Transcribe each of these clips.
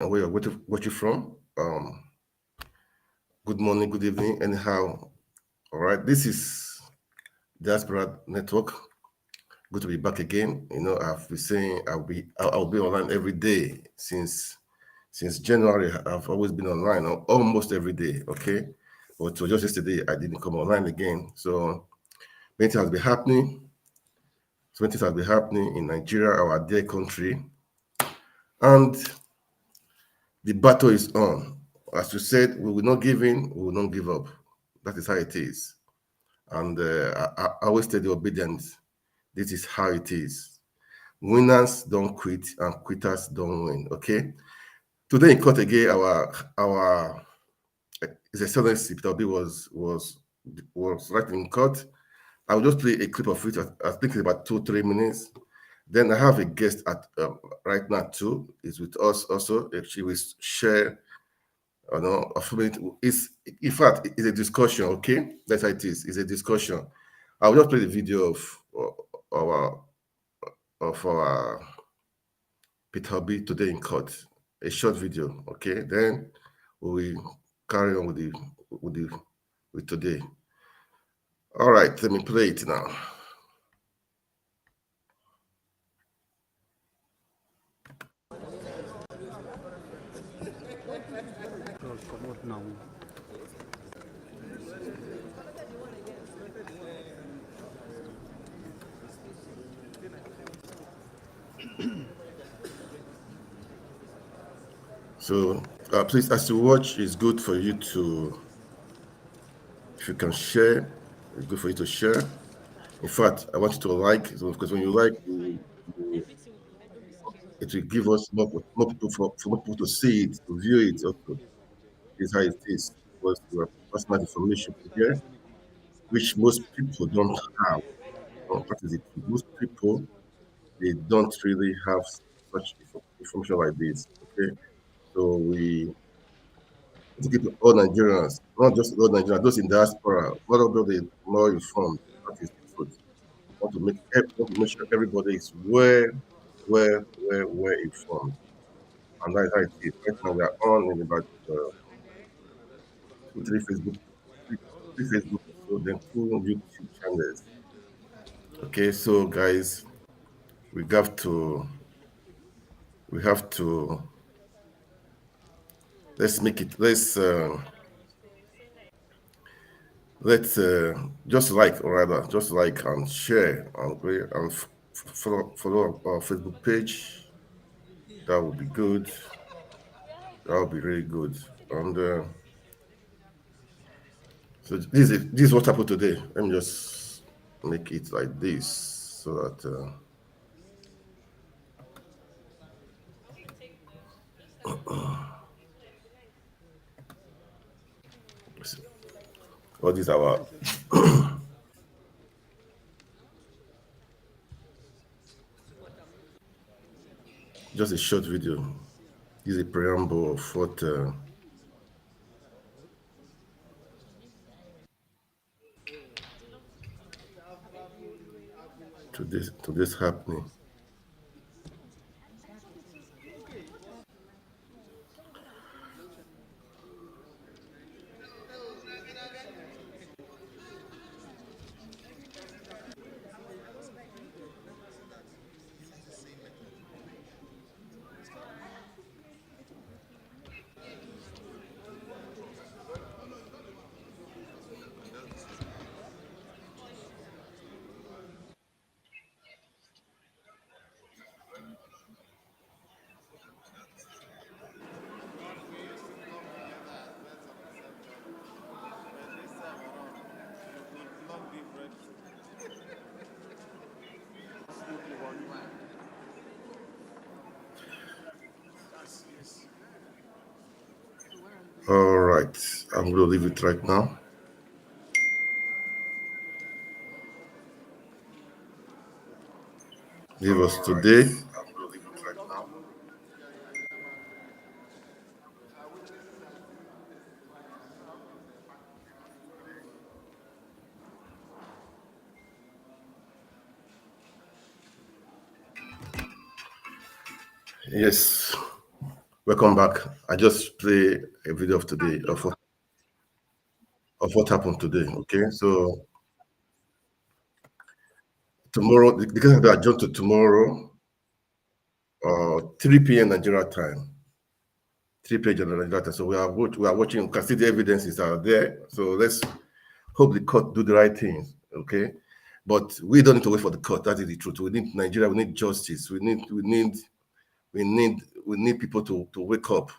and where you're watching from. Good morning, good evening, anyhow. All right, this is Diaspora Network. Good to be back again. I've been saying I'll be online every day since January. I've always been online almost every day. Okay, but so just yesterday I didn't come online again. So many things has been happening. So many things has been happening in Nigeria, our dear country, and the battle is on. As you said, we will not give in, we will not give up. That is how it is. And I always tell the obedience, this is how it is. Winners don't quit and quitters don't win. Okay. Today in court again, our His Excellency Peter Obi was right in court. I'll just play a clip of it. I think it's about 2-3 minutes. Then I have a guest at right now too. Is with us also. If she will share, it's in fact it's a discussion. Okay, that's how it is. It's a discussion. I'll just play the video our of our Peter Obi today in court. A short video. Okay, then we will carry on with today. All right, let me play it now. So please, as you watch, it's good for you to, if you can share, it's good for you to share. In fact, I want you to like, so because when you like, it will give us more people for more people to see it, to view it. Okay, this is how it is. Because we have personal information here, which most people don't have. That is it. Most people, they don't really have such information like this. Okay, so we to give all Nigerians, not just all Nigerians, those in diaspora, what about the more informed? That is the truth. Want to make sure everybody is well informed, and that is how it is. Right now we are on in about two, three, three Facebook, so then two YouTube channels. Okay, so guys, we have to we have to let's make it let's just like, or rather just like and share and follow our Facebook page. That would be good. That would be really good. And so this is what happened today. Let me just make it like this so that all these our just a short video. This is a preamble of what to this happening. All right, I'm going to leave it right now. This was today. Yes, Welcome back. I just play a video of today of what happened today. Okay, so tomorrow, the case will adjourned to tomorrow, 3 p.m. Nigeria time. 3 p.m. Nigeria time. So we are watching. You can see the evidences are there. So let's hope the court do the right things. Okay, but we don't need to wait for the court. That is the truth. We need Nigeria. We need justice. We need people to wake up.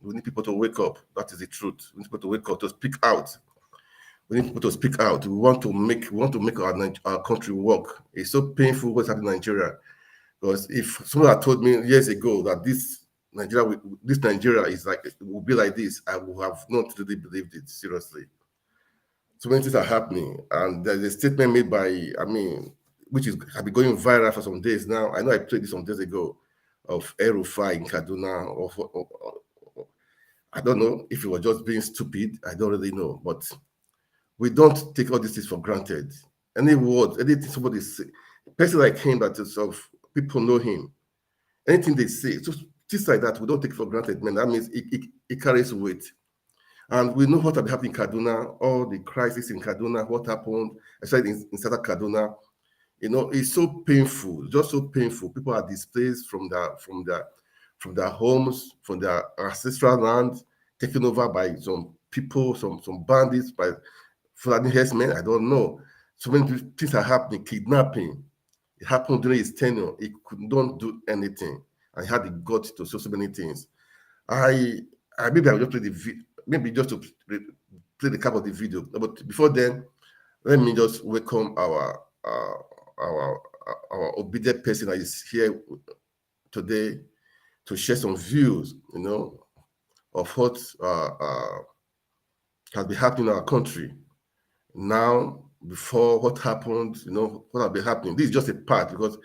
We need people to wake up. That is the truth. We need people to wake up, to speak out. We need people to speak out. We want to make our country work. It's so painful what's happening in Nigeria. Because if someone had told me years ago that this Nigeria is like, it will be like this, I would have not really believed it, seriously. So many things are happening. And there's a statement made by, which has been going viral for some days now. I know I played this some days ago, of El-Rufai in Kaduna. I don't know if it was just being stupid. I don't really know. But we don't take all these things for granted. Any word, anything somebody say, a person like him that is of people know him, anything they say, so things like that, we don't take for granted, man. That means it carries weight. And we know what had happened in Kaduna, all the crisis in Kaduna, what happened, especially in Southern Kaduna. It's so painful, just so painful. People are displaced from their homes, from their ancestral land, taken over by some people, some bandits, by Fulani herdsmen. I don't know. So many things are happening. Kidnapping. It happened during his tenure. He could not do anything. And he had the guts to show so many things. I maybe I'll just play maybe just to play the cap of the video. But before then, let me just welcome our obedient person that is here today to share some views, of what has been happening in our country now, before what happened, what has been happening. This is just a part, because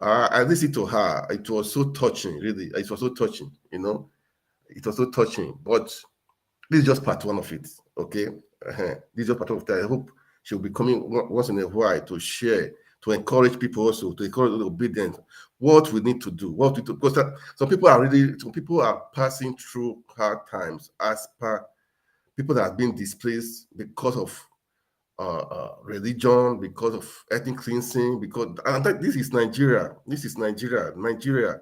I listened to her. It was so touching, really. It was so touching, It was so touching. But this is just part one of it, okay? This is just part of it. I hope she'll be coming once in a while to share, to encourage people also, to encourage the obedient, what we need to do, because some people are passing through hard times, as per people that have been displaced because of religion, because of ethnic cleansing, this is Nigeria. This is Nigeria.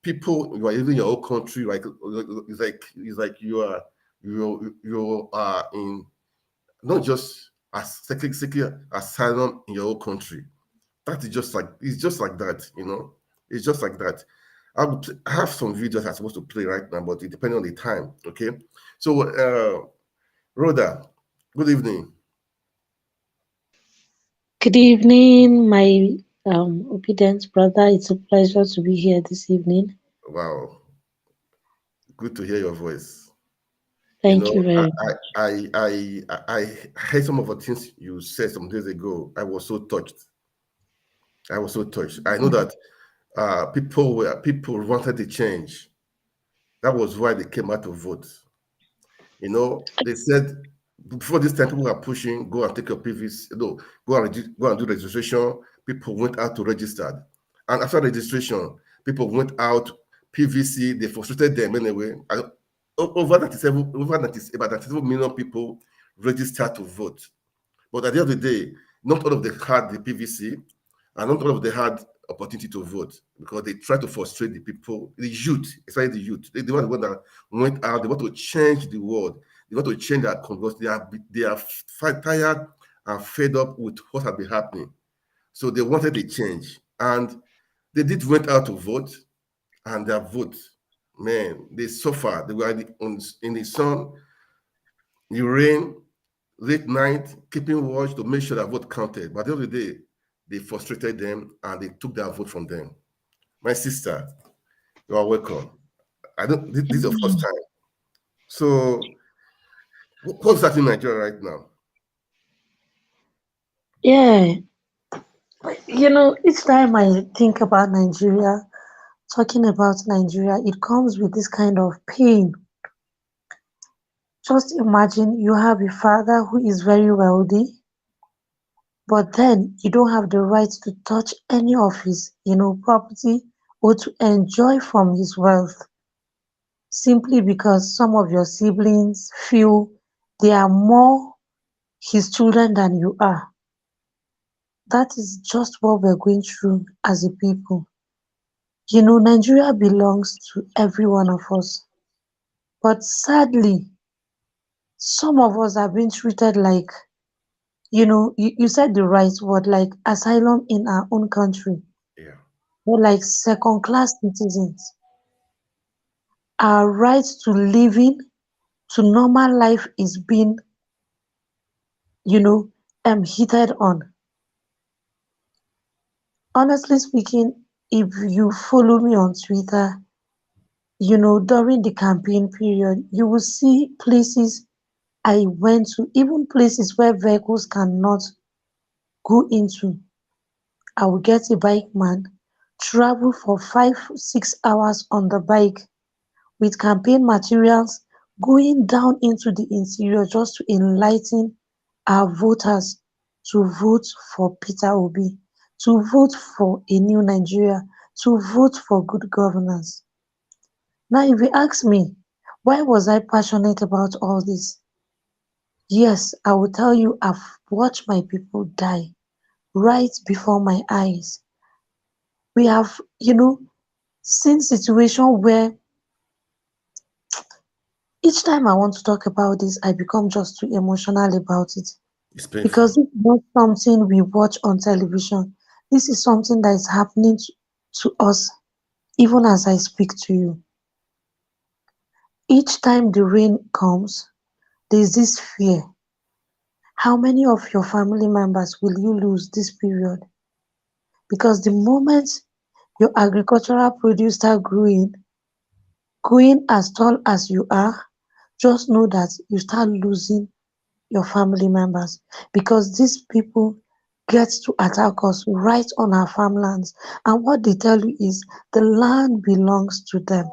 People, you are living in your own country, it's like you are in not just seeking asylum in your own country. That is it's just like that, It's just like that. I have some videos I'm supposed to play right now, but it depends on the time. Okay. So Rhoda, good evening. Good evening, my obedient brother. It's a pleasure to be here this evening. Wow, good to hear your voice. Thank you very much. I heard some of the things you said some days ago. I was so touched. I know that people wanted to change. That was why they came out to vote. They said before this time, people were pushing, go and take your PVC, no, go and do registration. People went out to register. And after registration, people went out, PVC, they frustrated them anyway. Over 97, about 97 million people registered to vote. But at the end of the day, not all of them had the PVC, and not all of them had opportunity to vote, because they tried to frustrate the people, the youth, especially the youth. They were the one that went out. They want to change the world. They want to change their country. They are tired and fed up with what has been happening. So they wanted a change, and they did went out to vote, and their vote, man, they suffered. They were in the sun, the rain, late night, keeping watch to make sure that vote counted. But at the end of the day, they frustrated them and they took their vote from them. My sister, you are welcome. This is your first time. So, what's happening in Nigeria right now? Yeah, each time I think about Nigeria, talking about Nigeria, it comes with this kind of pain. Just imagine you have a father who is very wealthy, but then you don't have the right to touch any of his, property or to enjoy from his wealth. simply because some of your siblings feel they are more his children than you are. That is just what we're going through as a people. Nigeria belongs to every one of us. But sadly, some of us are being treated like, you said the right word, like asylum in our own country. Yeah. We're like second class citizens. Our right to living, to normal life is being, you know, heated on. Honestly speaking, if you follow me on Twitter, during the campaign period, you will see places I went to, even places where vehicles cannot go into. I will get a bike man, travel for 5, 6 hours on the bike with campaign materials, going down into the interior just to enlighten our voters to vote for Peter Obi, to vote for a new Nigeria, to vote for good governance. Now, if you ask me, why was I passionate about all this? Yes, I will tell you, I've watched my people die right before my eyes. We have, seen situation where each time I want to talk about this, I become just too emotional about it. It's Because painful. this is not something we watch on television. This is something that is happening to us, even as I speak to you. Each time the rain comes, there's this fear. How many of your family members will you lose this period? Because the moment your agricultural produce start growing, going as tall as you are, just know that you start losing your family members because these people get to attack us right on our farmlands. And what they tell you is the land belongs to them.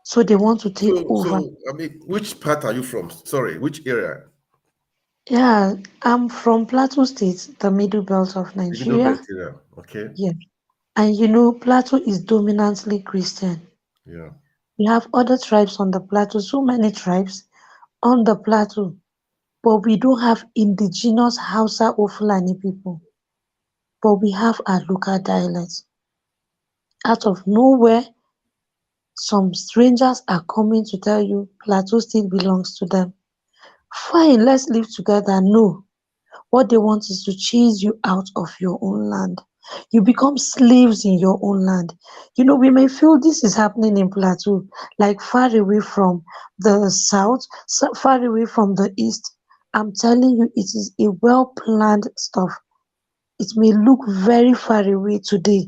So they want to take over. I mean, which part are you from? Sorry, which area? Yeah, I'm from Plateau State, the middle belt of The middle Nigeria. belt area. Okay. Yeah. And Plateau is dominantly Christian. Yeah. We have other tribes on the plateau, so many tribes on the plateau, but we don't have indigenous Hausa or Fulani people, but we have our local dialects. Out of nowhere, some strangers are coming to tell you plateau still belongs to them. Fine, let's live together. No, what they want is to chase you out of your own land. You become slaves in your own land. We may feel this is happening in Plateau, like far away from the south, far away from the east. I'm telling you, it is a well planned stuff. It may look very far away today,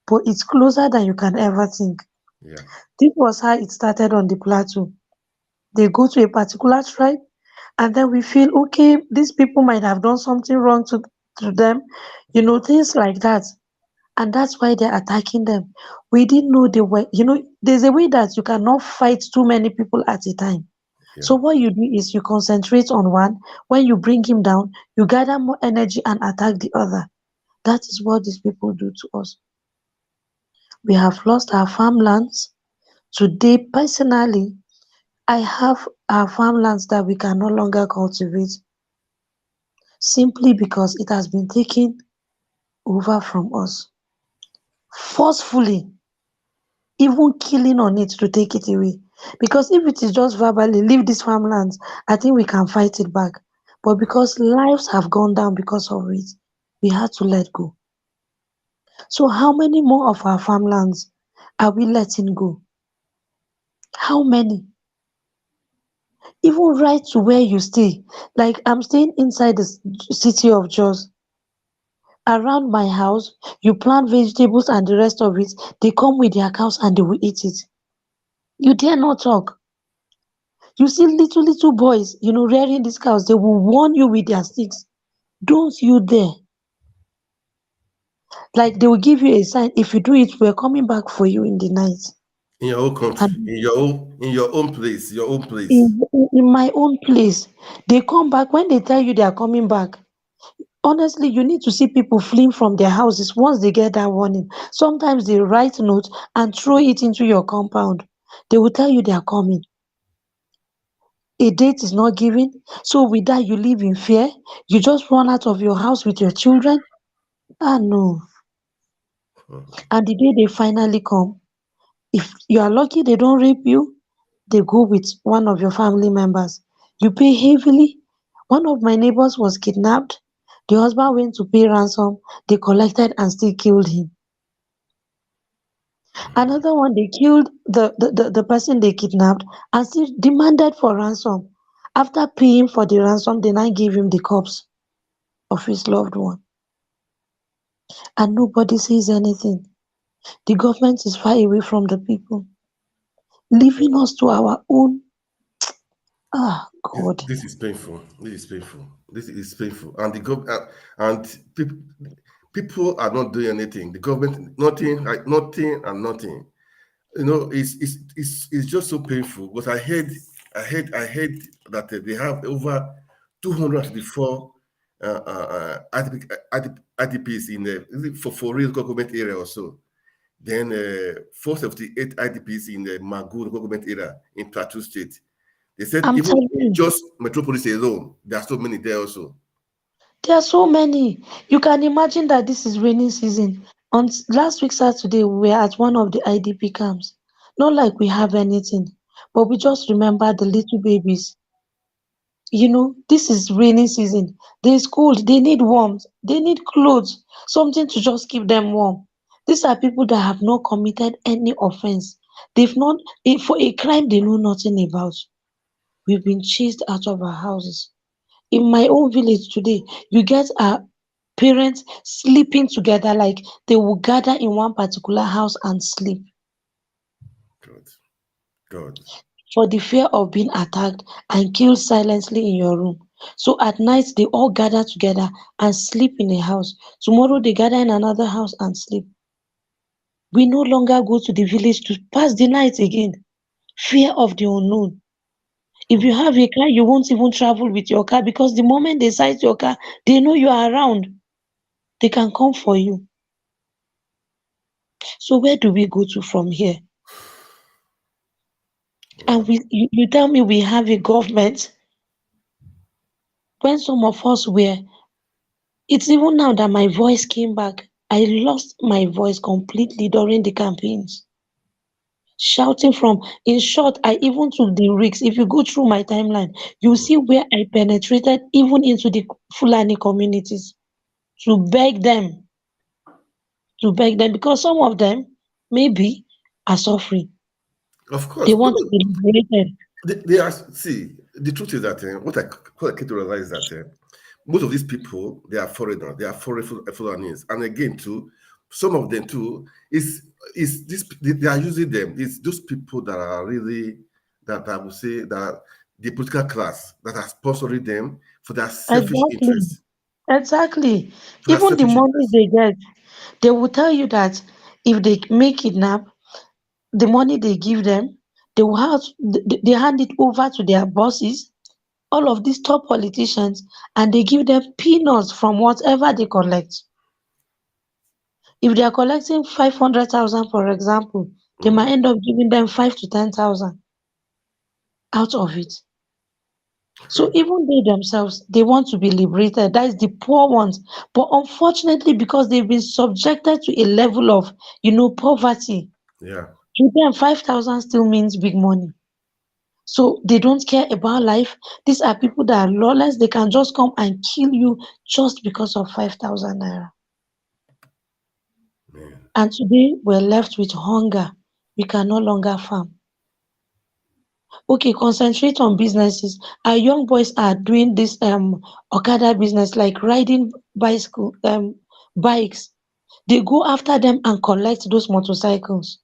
but it's closer than you can ever think. Yeah. This was how it started on the plateau. They go to a particular tribe, and then we feel okay, these people might have done something wrong to them, things like that. And that's why they're attacking them. We didn't know they were, there's a way that you cannot fight too many people at a time. Yeah. So what you do is you concentrate on one. When you bring him down, you gather more energy and attack the other. That is what these people do to us. We have lost our farmlands. Today, personally, I have our farmlands that we can no longer cultivate simply because it has been taken over from us forcefully, even killing on it to take it away. Because if it is just verbally, leave these farmlands, I think we can fight it back. But Yeah. because lives have gone down because of it, we had to let go. So, how many more of our farmlands are we letting go? How many? Even right to where you stay. Like, I'm staying inside the city of Jos. Around my house, you plant vegetables and the rest of it, they come with their cows and they will eat it. You dare not talk. You see little, little boys, rearing these cows, they will warn you with their sticks. Don't you dare. Like they will give you a sign. If you do it, we're coming back for you in the night. In your own country, And in your own place, your own place. in my own place, they come back. When they tell you they are coming back, honestly, you need to see people fleeing from their houses once they get that warning. Sometimes they write notes and throw it into your compound. They will tell you they are coming. A date is not given. So with that, you live in fear. You just run out of your house with your children. Ah, no. Mhm. And the day they finally come, if you are lucky they don't rape you, they go with one of your family members. You pay heavily. One of my neighbors was kidnapped. The husband went to pay ransom. They collected and still killed him. Another one, they killed the person they kidnapped and still demanded for ransom. After paying for the ransom, they now gave him the corpse of his loved one. And nobody says anything. The government is far away from the people, leaving us to our own. Ah, God. This is painful. This is painful. This is painful. And the government and people are not doing anything. The government, nothing, like nothing and nothing. It's just so painful. But I heard that they have over 204 IDPs in the for real government area also. Then 478 IDPs in the Magun government area in Plateau State. They said I'm even telling in you, just Metropolis alone, there are so many there also. there are so many. You can imagine that this is raining season. On last week Saturday, we were at one of the IDP camps. Not like we have anything, but we just remember the little babies. This is raining season. There's cold. They need warmth. They need clothes, something to just keep them warm. These are people that have not committed any offense. They've not, for a crime they know nothing about. We've been chased out of our houses. In my own village today, you get our parents sleeping together, like they will gather in one particular house and sleep God, God. for the fear of being attacked and killed silently in your room. So at night, they all gather together and sleep in a house. Tomorrow, they gather in another house and sleep. We no longer go to the village to pass the night again. Fear of the unknown. If you Hmm. have a car, you won't even travel with your car because the moment they sight your car, they know you are around. They can come for you. So where do we go to from here? And Wow. you tell me we have a government when some of us were. It's even now that my voice came back. I lost my voice completely during the campaigns. Shouting from, in short, I even took the risks. If you go through my timeline, you see where I penetrated even into the Fulani communities to beg them, because some of them maybe are suffering. Of They course, want to because be liberated. they are. See, the truth is that what I came to realize is that most of these people they are foreigners. They are foreigners, and again, too, some of them too is this. They are using them. It's those people that are really that I would say that the political class that are sponsoring them for their selfish Exactly. interests. Exactly. For their Even the selfish money interests. they get, they will tell you that if they make kidnap, the money they give them, they will have they hand it over to their bosses, all of these top politicians, and they give them peanuts from whatever they collect. If they are collecting 500,000, for example, they might Mm. end up giving them 5 to 10,000 out of it. So even they themselves, they want to be liberated. That is the poor ones. But unfortunately, because they've been subjected to a level of, poverty, Yeah. to them 5,000 still means big money. So they don't care about life. These are people that are lawless. They can just come and kill you just because of 5,000 naira. Man. And today we're left with hunger. We can no longer farm. Okay, concentrate on businesses. Our young boys are doing this Okada business, like riding bikes. They go after them and collect those motorcycles.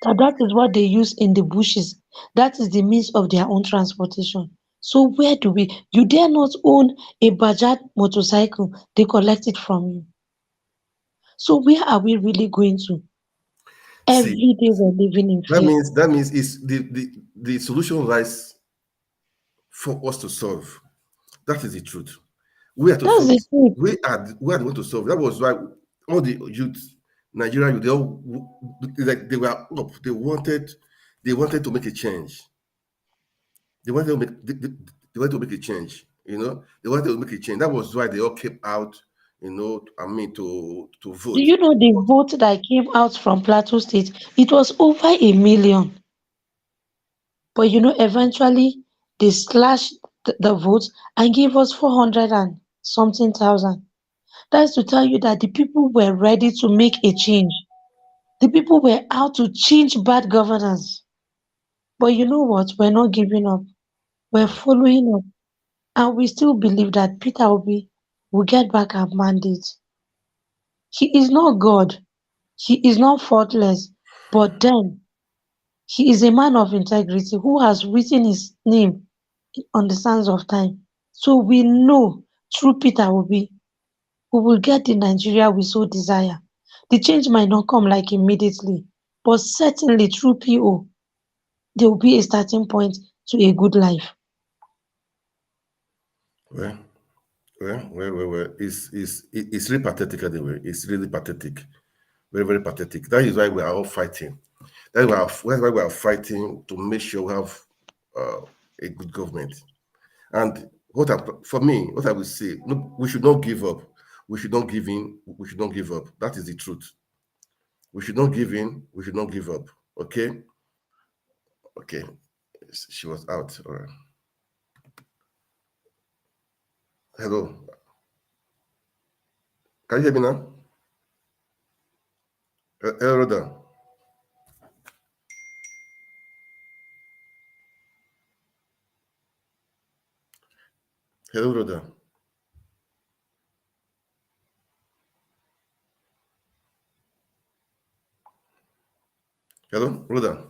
That is what they use in the bushes. That is the means of their own transportation. So where do we? You dare not own a Bajaj motorcycle. They collect it from you. So where are we really going to? See, Every day we're living in that fear. means that means is the solution lies for us to solve. That is the truth. We are to That's solve. the truth. We are the one to solve. That was why all the youth Nigeria, they all like they were up. They wanted to make a change. They wanted to make they wanted to make a change. They wanted to make a change. That was why they all came out. I mean, to Do vote. you know the vote that came out from Plateau State? It was over 1 million. But eventually they slashed the votes and gave us 400 and something thousand. That's to tell you that the people were ready to make a change. The people were out to change bad governance. But you know what? We're not giving up. We're Yeah. following up. And we still believe that Peter Obi will get back our mandate. He is not God. He is not faultless. But then he is a man of integrity who has written his name on the sands of time. So we know through Peter Obi, we will get the Nigeria we so desire. The change might not come like immediately, but certainly through PO, there will be a starting point to a good life. Well, well. It's really pathetic anyway. It's really pathetic. Very, very pathetic. That is why we are all fighting. That's why we are fighting to make sure we have uh, a good government. And for me, what I will say, no, we should not give up. We should not give in. We should not give up. That is the truth. We should not give in. We should not give up. Okay? Okay. She was out. All right. Hello. Can you hear me now? Hello, Rhoda. Hello, Rhoda. Hello, Rhoda.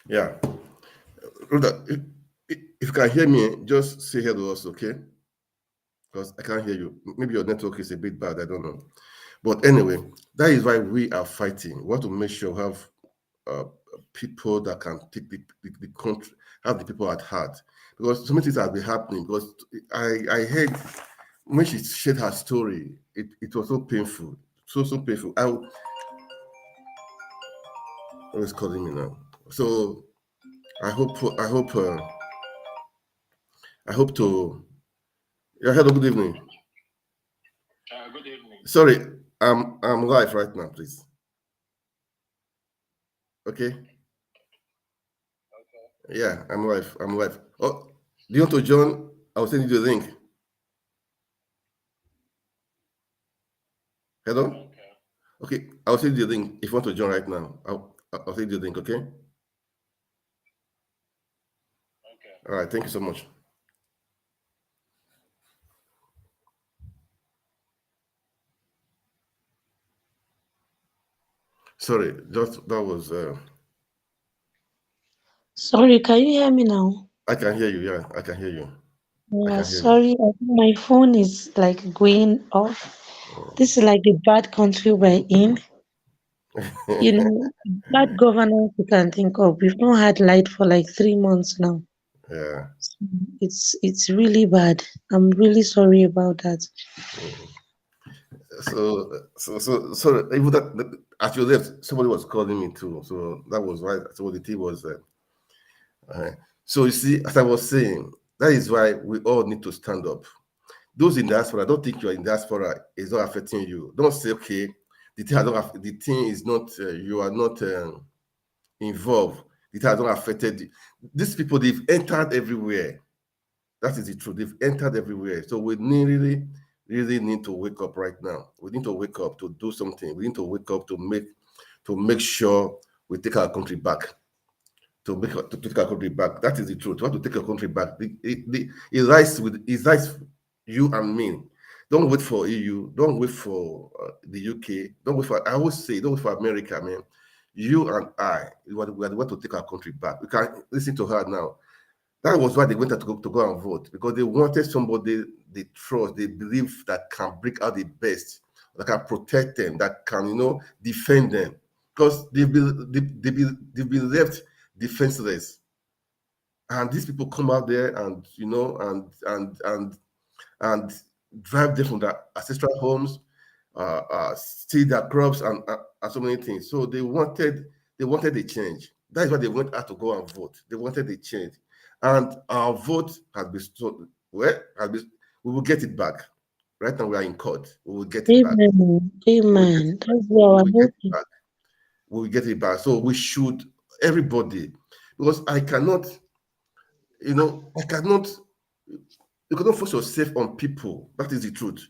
Yeah. Rhoda, if you can hear me, just say hello to us, okay? Because I can't hear you. Maybe your network is a bit bad. I don't know. But anyway, that is why we are fighting. We want to make sure we have uh, people that can take the country, have the people at heart. Because so many things have been happening. Because I heard when she shared her story, it was so painful. So painful. Always calling me now. So I hope I hope I hope to yeah, hello, good evening. Good evening. Sorry, I'm live right now, please. Okay. Yeah, I'm live. I'm live. Oh, do you want to join? I'll send you the link. Hello? Okay, I'll send you the link if you want to join right now. I'll send you the link, okay? All right, thank you so much. Sorry, just that was Sorry, can you hear me now? I can hear you, yeah, I can hear you. I Yeah, can hear you. sorry, I think my phone is like going off. This is like the bad country we're in. Bad governance you can think of. We've not had light for like 3 months now. Yeah. So it's really bad. I'm really sorry about that. So even that as you left, somebody was calling me too. So that was why. So the tea was. So you see, as I was saying, that is why we all need to stand up. Those in diaspora, don't think you are in diaspora is not affecting you. Don't say, okay, the thing is not, you are not involved. It has not affected you. These people, they've entered everywhere. That is the truth. They've entered everywhere. So we really need to wake up right now. We need to wake up to do something. We need to wake up to make sure we take our country back. To take our country back. That is the truth. We want to take our country back. It lies you and me. Don't wait for EU. Don't wait for the UK. Don't wait for. I always say, don't wait for America, man. You and I, we are the one to take our country back. We can listen to her now. That was why they went out to go and vote, because they wanted somebody they trust, they believe that can bring out the best, that can protect them, that can defend them. because they've been left defenseless. And these people come out there and and drive them from their ancestral homes, steal their crops and so many things. So they wanted a change. That is why they went out to go and vote. They wanted a change, and our vote has been we will get it back. Right now we are in court. We will get it back. Amen. We will get it Amen. back. That's We our will get hope. it back. We will get it back. So we should, everybody, because I cannot, you cannot force yourself on people. That is the truth.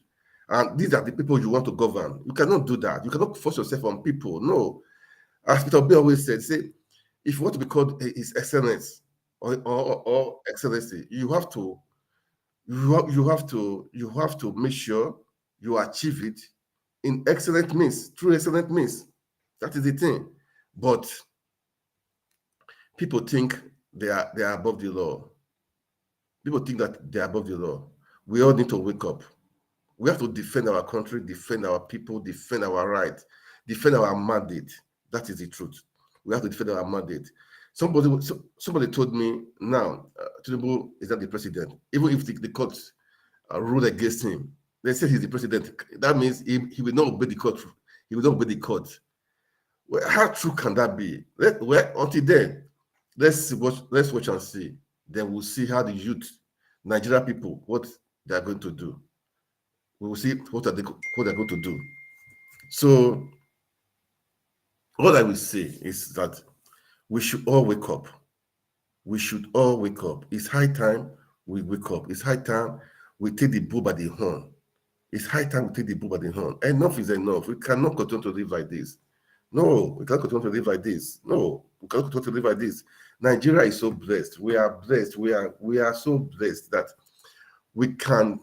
And these are the people you want to govern. You cannot do that. You cannot force yourself on people. No. As Peter B always said, say, if you want to be called His Excellence or Excellency, you have to make sure you achieve it in excellent means, through excellent means. That is the thing. But people think they are above the law. People think that they are above the law. We all need to wake up. We have to defend our country, defend our people, defend our rights, defend our mandate. That is the truth. We have to defend our mandate. Somebody told me now, Tinubu is not the president. Even if the courts rule against him, they say he's the president. That means he will not obey the court. He will not obey the court. Well, how true can that be? Until then, let's watch and see. Then we'll see how the youth, Nigeria people, what they are going to do. We will see what they're going to do. So all I will say is that we should all wake up. We should all wake up. It's high time we wake up. It's high time we take the bull by the horn. It's high time we take the bull by the horn. Enough is enough. We cannot continue to live like this. No, we cannot continue to live like this. No, we cannot continue to live like this. Nigeria is so blessed. We are blessed. We are so blessed that we can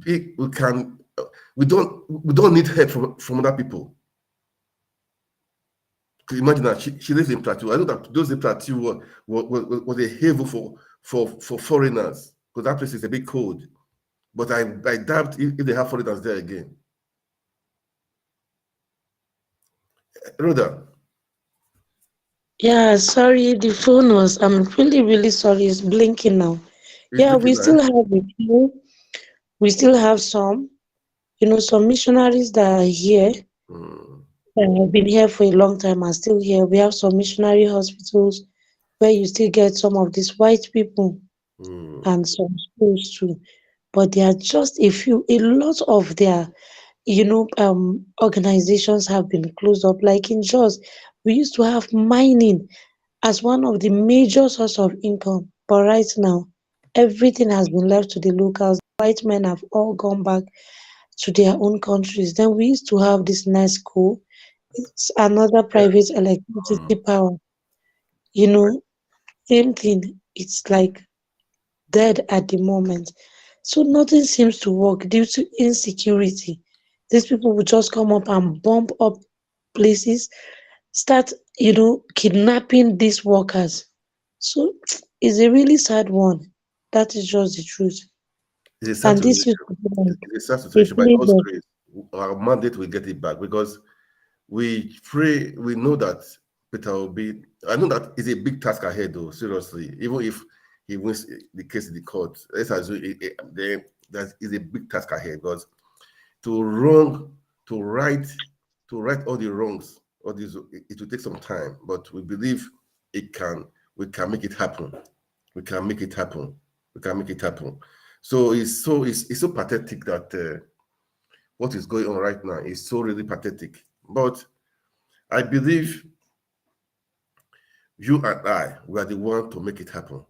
be. We don't need help from other people. Imagine that she lives in Plateau. I know that those in Plateau was a haven for foreigners, because that place is a bit cold. But I doubt if they have foreigners there again. Rhoda. Yeah, sorry, the phone was. I'm really, really sorry. It's blinking now. It's Yeah, blinking we now. still have a few. We still have some. Some missionaries that are here. Mm, Have been here for a long time and still here. We have some missionary hospitals where you still get some of these white people mm. and some schools too. But there are just a lot of their, organizations have been closed up. Like in Jos, we used to have mining as one of the major source of income. But right now, everything has been left to the locals. White men have all gone back to their own countries. Then we used to have this nice school. It's another Yeah. private electricity power. You know, same thing. It's like dead at the moment. So nothing seems to work due to insecurity. These people will just come up and bomb up places, start, kidnapping these workers. So it's a really sad one. That is just the truth. It's a sad And this used situation. to be like It's a sad a situation. By God's playboy. grace, our mandate will get it back, because we pray. We know that Peter will be. I know that it's a big task ahead, though. Seriously, even if he wins the case in the court, let's assume that is a big task ahead, because to wrong, to right, to right all the wrongs, all these, it will take some time, but we believe it can. We can make it happen. We can make it happen. We can make it happen. So it's so pathetic that what is going on right now is so really pathetic. But I believe you and I, we are the one to make it happen.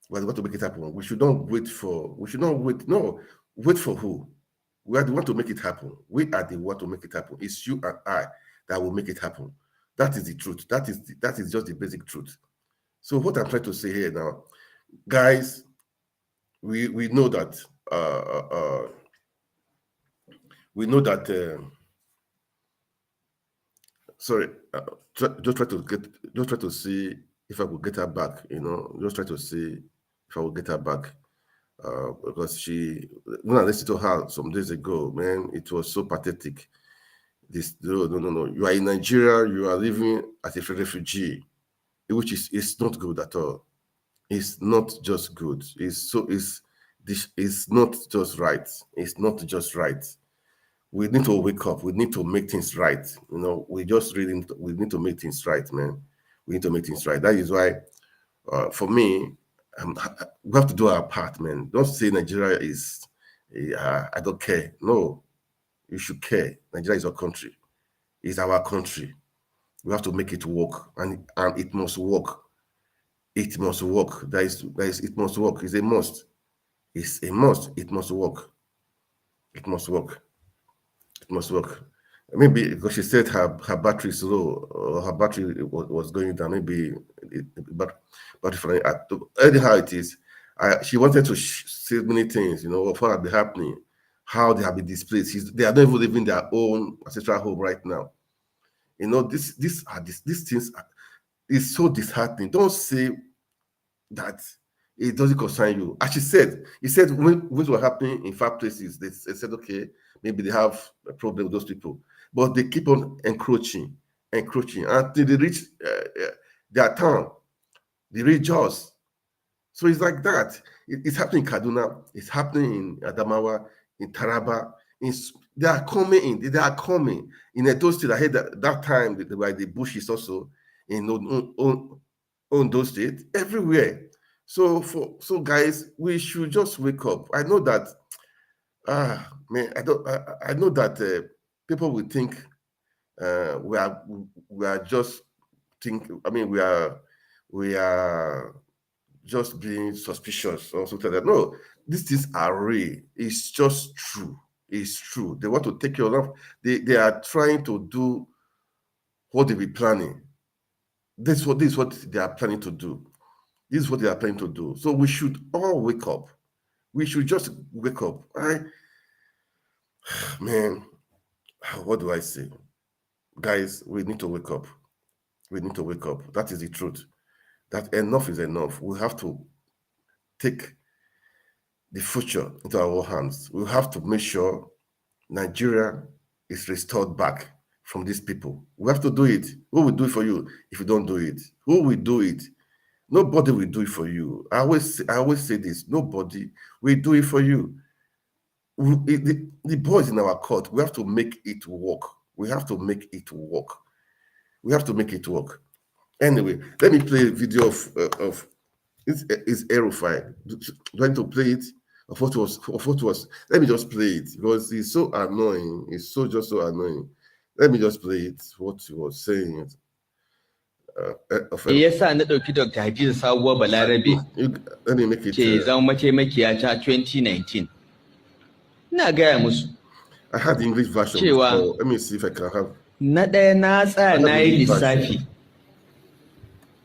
We are the one to make it happen. We should not wait for. We should not wait. No, wait for who? We are the one to make it happen. We are the one to make it happen. It's you and I that will make it happen. That is the truth. That is just the basic truth. So what I'm trying to say here now, guys, we know that we know that. Sorry, just try to see if I could get her back. Just try to see if I will get her back. Because when I listened to her some days ago, man, it was so pathetic. This no. You are in Nigeria. You are living as a refugee, which is not good at all. It's not just good. This is not just right. It's not just right. We need to wake up. We need to make things right. We just really we need to make things right, man. We need to make things right. That is why, for me, we have to do our part, man. Don't say Nigeria is, I don't care. No, you should care. Nigeria is our country. It's our country. We have to make it work, and it must work. It must work. It must work. It's a must. It's a must. It must work. It must work. It must work. Maybe because she said her battery is low, or her battery was going down. Maybe battery for anyhow it is. She wanted to say many things, of what had been happening, how they have been displaced. They are not even living their own ancestral home right now. These things is so disheartening. Don't say that it doesn't concern you. As he said when were happening in far places, they said, okay, maybe they have a problem with those people, but they keep on encroaching until they reach their town, they reach us. So it's like that. It's happening in Kaduna, it's happening in Adamawa, in Taraba. They are coming in Edo State. I heard that time the bushes also in Ondo State, everywhere. So guys, we should just wake up. I know that man, I know that people will think we are just we are just being suspicious or something like that. No, these things are real. It's just true. It's true. They want to take your life. They are trying to do what they be planning. This is what they are planning to do. This is what they are planning to do. So we should all wake up. We should just wake up. Man, what do I say? Guys, we need to wake up. We need to wake up. That is the truth. That enough is enough. We have to take the future into our own hands. We have to make sure Nigeria is restored back from these people. We have to do it. Who will do it for you if you don't do it? Who will do it? Nobody will do it for you. I always say this. Nobody will do it for you. The boys in our court, we have to make it work. We have to make it work. We have to make it work. Anyway, let me play a video of it's El-Rufai. Do I need to play it? Of what was? Let me just play it because it's so annoying. It's just so annoying. Let me just play it. What he was saying. Yasa na ɗauki Dr. Hadiza Sabuwar Balarabe let me make it. ce zama mataimakiya ta 2019. Ina gaya musu. I had the English version before. Let me see if I can have. Na ɗaya na tsaya na yi lissafi.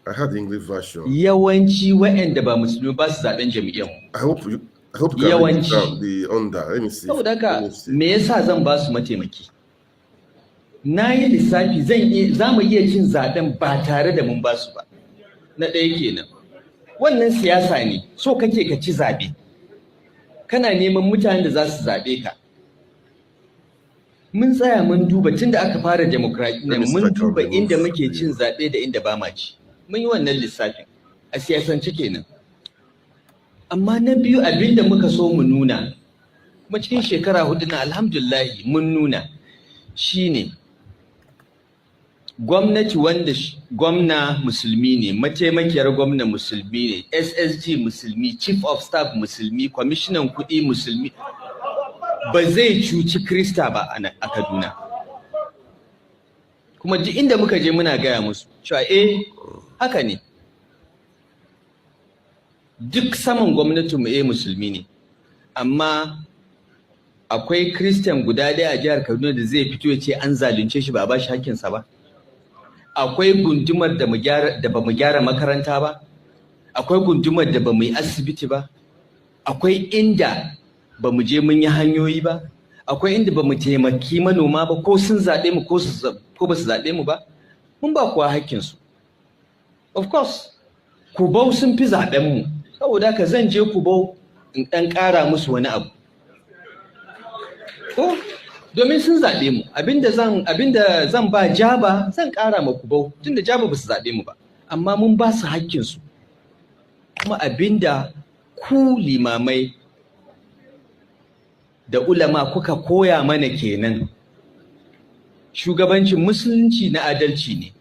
I had the English version. Yawanci waɗanda ba musulmi ba su zaɓen jami'an. I hope you can read the under. Let me see. Saboda haka me yasa zan ba su mataimaki? Na yi lissafi za mu iya cin zaɓen ba tare da mun ba su ba. Na ɗaya kenan. Wannan siyasa ne, so kake ka ci zaɓe. Kana neman mutanen da za su zaɓe ka. Mun tsaya mun duba tun da aka fara demokradiyya mun duba inda muke cin zaɓe da inda ba ma ci. Mun yi wannan lissafin a siyasance kenan. Amma na biyu abinda muka so mu nuna, kuma cikin shekara 4 na alhamdulillahi mun nuna shine gwamnati wanda gwamna musulmi ne, mataimakiyar gwamna musulmi ne, SSG musulmi, chief of staff musulmi, kwamishinan kuɗi musulmi, ba zai cuci Krista ba a Kaduna. Kuma duk inda muka je muna gaya musu cewa haka ne. Duk saman gwamnatinmu musulmi ne, amma akwai Christian guda ɗaya a jihar Kaduna da zai fito ya ce an zalunce shi ba a ba shi hakkinsa ba. Akwai gundumar da ba mu gyara makaranta ba, akwai gundumar da ba mu yi asibiti ba, akwai inda ba mu je mun yi hanyoyi ba, akwai inda ba mu taimaki manoma ba ko sun zaɓe mu ko ba su zaɓe mu ba, mun ba kuwa hakkinsu. Of course, Kubau sun fi zaɓen mu, saboda haka zan je Kubau in ɗan ƙara musu wani abu. domin sun zaɓe mu. Abinda zan ba Jaba zan ƙara ma Kubau, tunda Jaba ba su zaɓe mu ba, amma mun ba su haƙƙinsu. Kuma abinda ku limamai da ulama kuka koya mana kenan. Shugabancin musulunci na adalci ne.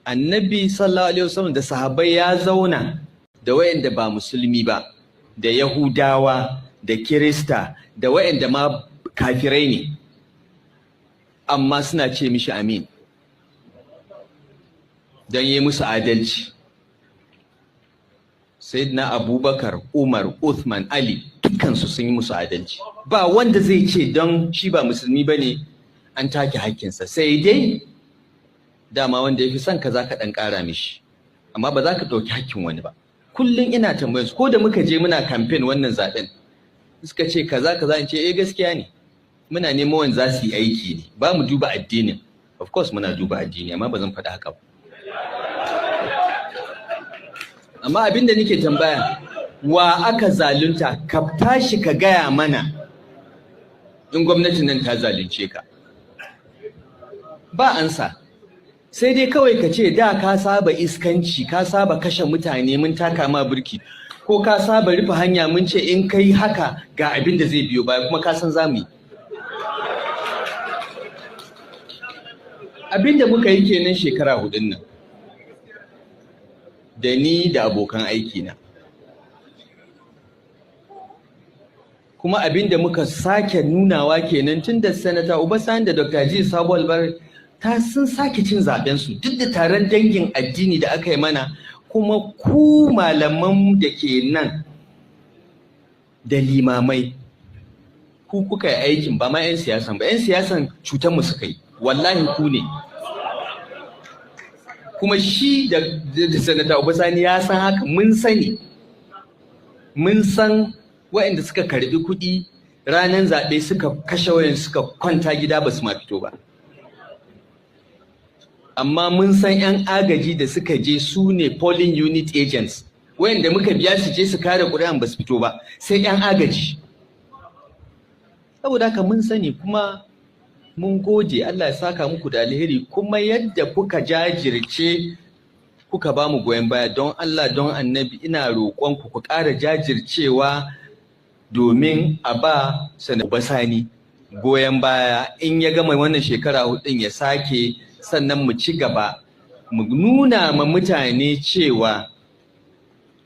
Annabi sallallahu alaihi wasallam da sahabbai ya zauna da wayanda ba musulmi ba, da Yahudawa, da Kirista, da wayanda ma kafirai ne, amma suna ce mishi amin don yi musu adalci. Sayyidina Abubakar, Umar, Uthman, Ali, dukkansu sun yi musu adalci. Ba wanda zai ce don shi ba musulmi ba ne an take hakkinsa, sai dai dama wanda ya fi son ka za ka ɗan ƙara mishi, amma ba za ka ɗauki hakkin wani ba. Kullum ina tambayar su, ko da muka je muna kamfen wannan zaɓen, suka ce kaza in ce gaskiya ne, muna neman wanda za su yi aiki ne, ba mu duba addinin. Of course muna duba addini, amma ba zan faɗa haka ba. Amma abin da nake tambaya, wa aka zalunta? Ka tashi ka gaya mana in gwamnatin nan ta zalunce ka. Ba ansa. Sai dai kawai ka ce da ka saba iskanci, ka saba kashe mutane mun taka ma burki, ko ka saba rufe hanya mun ce in kai haka ga abin da zai biyo baya, kuma ka san za mu yi. Abin da muka yi kenan shekara 4 nan, da ni da abokan aikina. Kuma abin da muka sake nunawa kenan tun da Sanata Obasanjo da Dr. Ji Sabo Albar sun sake cin zaɓensu, duk da taron dangin addini da aka yi mana. Kuma ku malaman da ke nan da limamai, ku kuka yi aikin, ba ma 'yan siyasan ba. 'Yan siyasan cutar mu suka yi, wallahi ku ne. Kuma shi da Sanata Obasanjo ya san haka, mun sani. Mun san waɗanda suka karbi kuɗi ranar zaɓe suka kashe wayan suka kwanta gida ba su ma fito ba. Amma mun san 'yan agaji da suka je su ne polling unit agents, wayanda muka biya su je su kare ƙuri'an ba su fito ba, sai 'yan agaji. Saboda haka mun sani, kuma mun gode, Allah ya saka muku da alheri. Kuma yadda kuka jajirce kuka ba mu goyon baya, don Allah don Annabi ina roƙonku ku ƙara jajircewa domin a ba Sanata Obasani goyon baya. In ya gama wannan shekara 4 ya sake, sannan mu ci gaba, mu nuna ma mutane cewa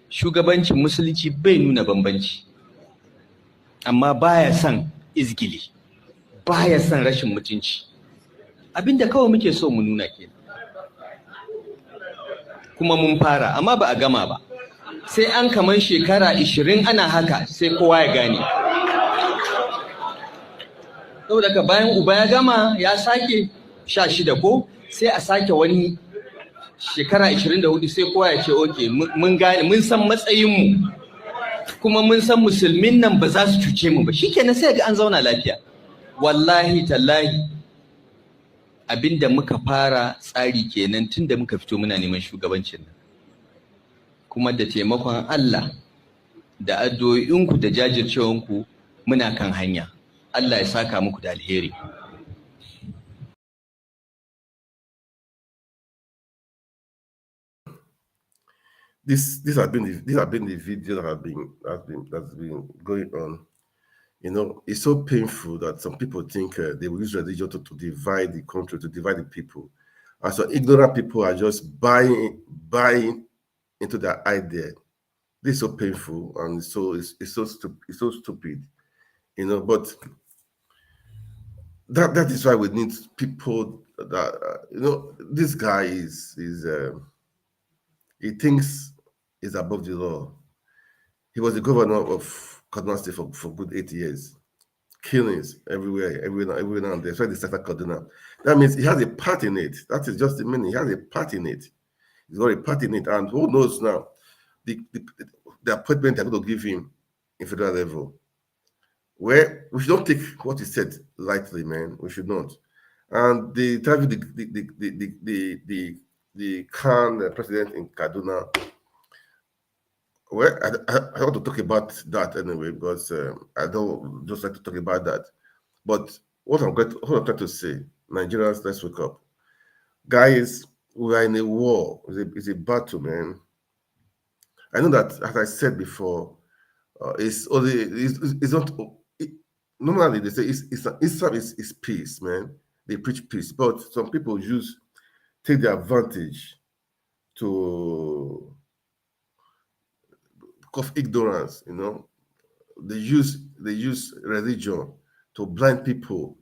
shugabancin musulunci bai nuna bambanci, amma baya son izgili, baya son rashin mutunci. Abinda kawai muke so mu nuna kenan. Kuma mun fara, amma ba a gama ba. Sai an kaman shekara 20 ana haka, sai kowa ya gane. Saboda ka bayan uba ya gama ya sake 16 ko, sai a sake wani shekara 24, sai kowa ya ce okay, mun gane, mun san matsayinmu, kuma mun san musulmin nan ba za su cuce mu ba. Shikenan sai ga an zauna lafiya. Wallahi tallahi abinda muka fara tsari kenan tun da muka fito muna neman shugabancin nan. Kuma da taimakon Allah da addu'o'inku da jajircewanku muna kan hanya. Allah ya saka muku da alheri. These have been the video that's been going on. You know, it's so painful that some people think they will use religion to divide the country, to divide the people, and so ignorant people are just buying into that idea. This is so painful, and so it's so stupid, you know. But that is why we need people that you know. This guy he thinks he's above the law. He was the governor of Kaduna State for good 8 years. Killings everywhere now and then. That's why they started Kaduna. That means he has a part in it. That is just the meaning. He has a part in it. He's got a part in it. And who knows now the appointment they're going to give him in federal level. Where we should not take what he said lightly, man. We should not. And the interview the Khan president in Kaduna. Well, I want to talk about that anyway, because I don't just like to talk about that. But what I'm trying to say, Nigerians, let's wake up. Guys, we are in a war. It's a battle, man. I know that, as I said before, it's not. It, normally, they say Islam is peace, man. They preach peace, but some people take the advantage to of ignorance. They use religion to blind people,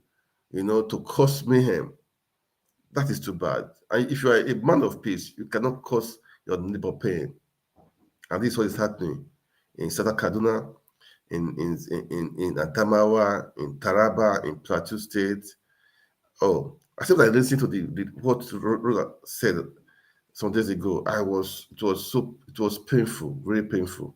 to cause mayhem. That is too bad. And if you are a man of peace, you cannot cause your neighbor pain. And this is what is happening in Southern Kaduna, in Adamawa, in Taraba, in Plateau State. Oh, I said I listened to what Rola said some days ago. It was painful, very painful.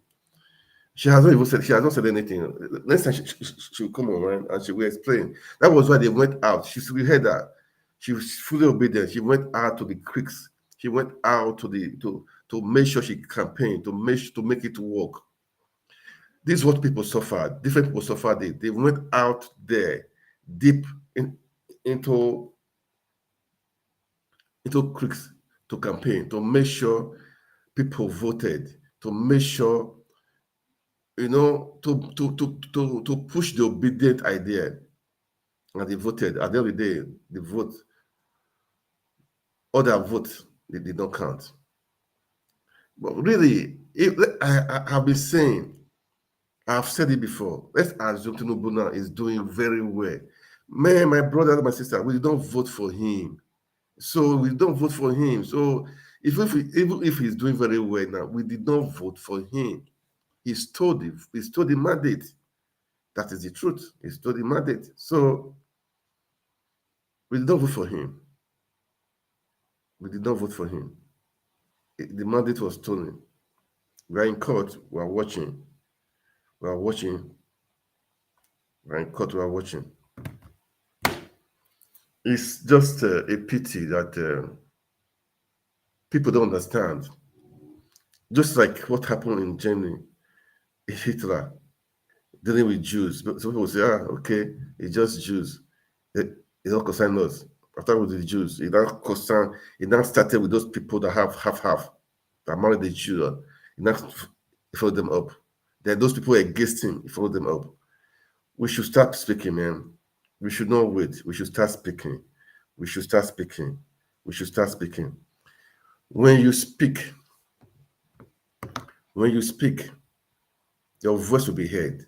She has not said anything. Next time she will come around and she will explain. That was why they went out. We heard that. She was fully obedient. She went out to the creeks. She went out to make sure she campaigned, to make it work. This is what people suffered. Different people suffered it. They went out there deep into creeks to campaign, to make sure people voted, to make sure, to push the obedient idea. And they voted. At the end of the day, all their votes, they did not count. But really, I have been saying, I've said it before. Let's assume Tinubu now is doing very well. Man, my brother and my sister, we don't vote for him. So we don't vote for him. So even if he's doing very well now, we did not vote for him. He stole the mandate. That is the truth. He stole the mandate. So we did not vote for him. We did not vote for him. The mandate was stolen. We are in court. We are watching. We are watching. We are in court. We are watching. It's just a pity that people don't understand. Just like what happened in Germany, Hitler dealing with Jews. Some people say, okay, it's just Jews. It don't concern us. After with the Jews, it now started with those people that have half, that married the Jews. It now followed them up. Then those people against him, he followed them up. We should start speaking, man. We should not wait. We should start speaking. We should start speaking. We should start speaking. When you speak, your voice will be heard.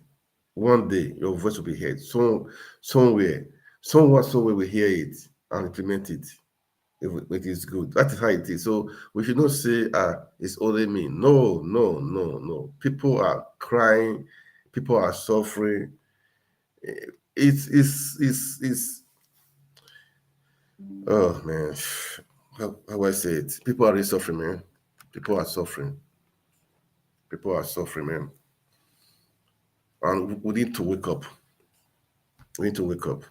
One day, your voice will be heard. Somewhere will hear it and implement it. If it is good. That is how it is. So we should not say, it's only me. No. People are crying. People are suffering. It's oh man. How do I say it? People are really suffering, man. People are suffering. People are suffering, man. And we need to wake up. We need to wake up.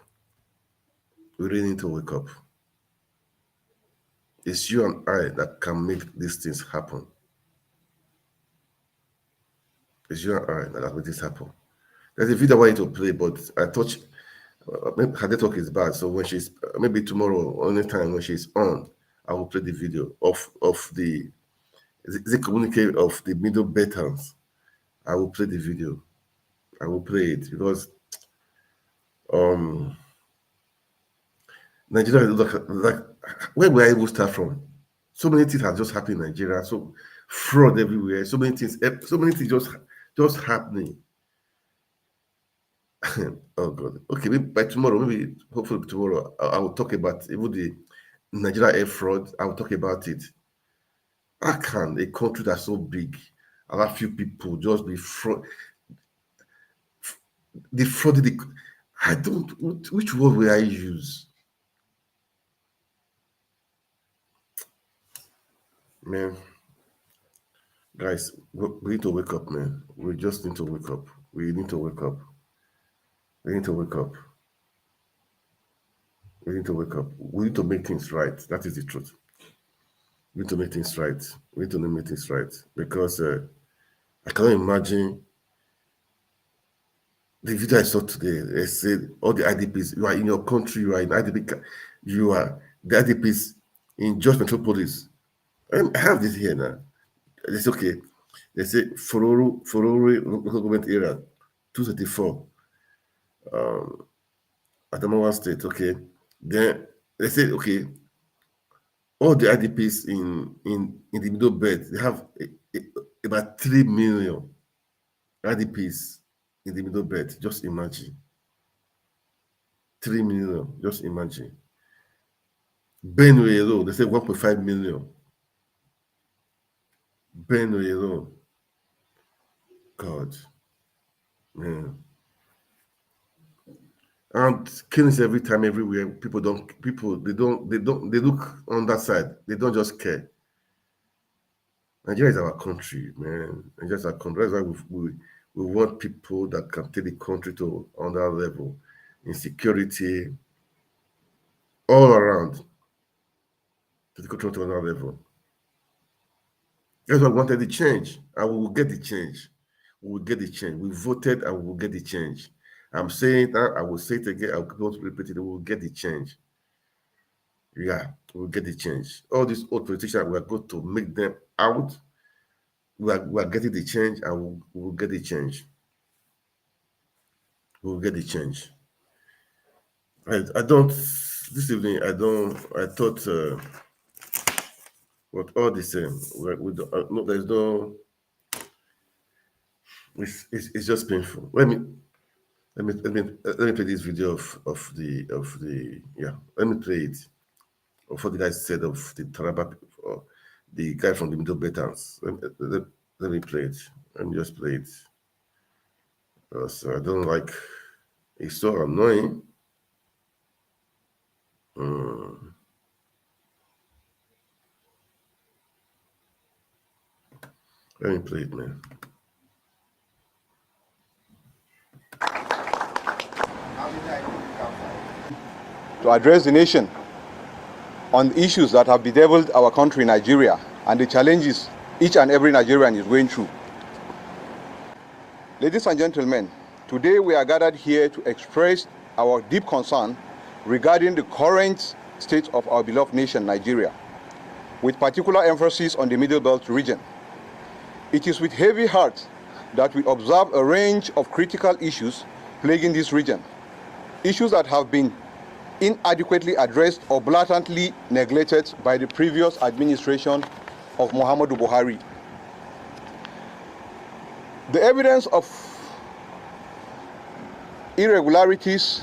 We really need to wake up. It's you and I that can make these things happen. It's you and I that make this happen. There's a video I wanted to play, but I thought her network is bad. So when she's maybe tomorrow or anytime when she's on, I will play the video of the communique of the middle Betans. I will play the video. I will play it because Nigeria is like where will I even start from? So many things have just happened in Nigeria. So fraud everywhere. So many things just happening. Oh God. Okay, maybe by tomorrow, hopefully tomorrow, I will talk about even the Nigeria air fraud. I will talk about it. How can a country that's so big allow few people just be defrauded? I don't. Which word will I use? Man, guys, we need to wake up, man. We just need to wake up. We need to wake up. We need to wake up. We need to wake up. We need to make things right. That is the truth. We need to make things right. We need to make things right because I cannot imagine the video I saw today, they said all the IDPs, you are in your country, you are in IDP, you are the IDPs in Jos Metropolis. I have this here now. They say, okay, they say Fororo local government area, 234, Adamawa State, okay. Then they say, okay, all the IDPs in the middle belt, they have about 3 million IDPs in the middle belt. Just imagine. 3 million, just imagine. Benue alone, they say 1.5 million. Benue alone. God. Man. And killings every time, everywhere. They look on that side. They don't just care. Nigeria is our country, man. Nigeria is our country. That's why we want people that can take the country to another level in security, all around, to the country to another level. That's why we wanted the change, and we will get the change. We will get the change. We voted, and we will get the change. I'm saying that, I will say it again, I will repeat it, we will get the change. Yeah, we will get the change. All these old politicians, we are going to make them out. We are getting the change, and we will get the change. We will get the change. I don't, this evening, I thought, what all the same, we don't, no, there's no, it's just painful. Let me play this video of the yeah. Let me play it of what the guy said of the Taraba, the guy from the Middle Betans. Let me play it. Let me just play it. So I don't like. It's so annoying. Let me play it, man. To address the nation on the issues that have bedeviled our country, Nigeria, and the challenges each and every Nigerian is going through. Ladies and gentlemen, today we are gathered here to express our deep concern regarding the current state of our beloved nation, Nigeria, with particular emphasis on the Middle Belt region. It is with heavy heart that we observe a range of critical issues plaguing this region, issues that have been inadequately addressed or blatantly neglected by the previous administration of Muhammadu Buhari. The evidence of irregularities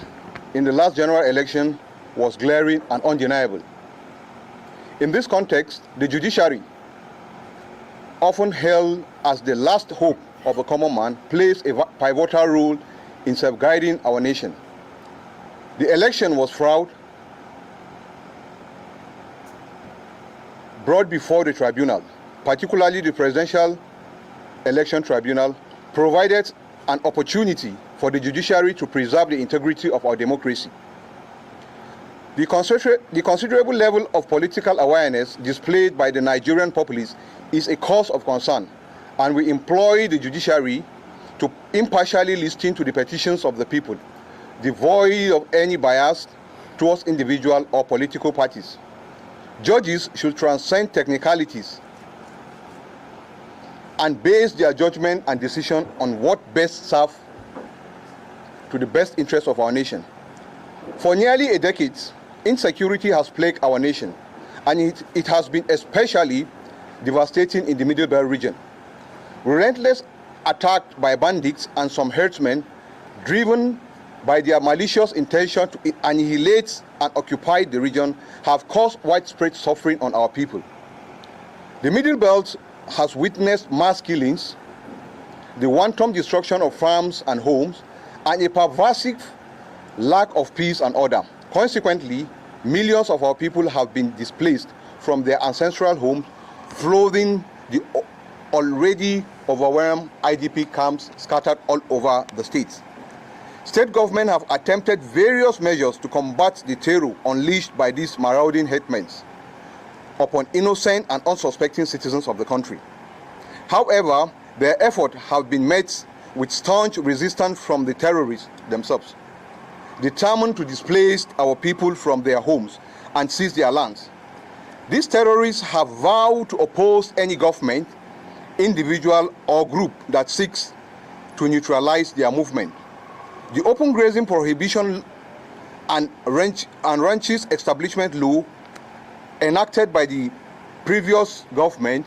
in the last general election was glaring and undeniable. In this context, the judiciary, often held as the last hope of a common man, plays a pivotal role in safeguarding our nation. The election was fraud, brought before the tribunal, particularly the Presidential Election Tribunal, provided an opportunity for the judiciary to preserve the integrity of our democracy. The considerable level of political awareness displayed by the Nigerian populace is a cause of concern, and we employ the judiciary to impartially listen to the petitions of the people, devoid of any bias towards individual or political parties. Judges should transcend technicalities and base their judgment and decision on what best serves to the best interest of our nation. For nearly a decade, insecurity has plagued our nation, and it has been especially devastating in the Middle Belt region. Relentless attacks by bandits and some herdsmen, driven by their malicious intention to annihilate and occupy the region, have caused widespread suffering on our people. The Middle Belt has witnessed mass killings, the wanton destruction of farms and homes, and a pervasive lack of peace and order. Consequently, millions of our people have been displaced from their ancestral homes, flooding the already overwhelmed IDP camps scattered all over the state. State governments have attempted various measures to combat the terror unleashed by these marauding herdsmen upon innocent and unsuspecting citizens of the country. However, their efforts have been met with staunch resistance from the terrorists themselves, determined to displace our people from their homes and seize their lands. These terrorists have vowed to oppose any government, individual or group that seeks to neutralize their movement. The open grazing prohibition and ranches establishment law enacted by the previous government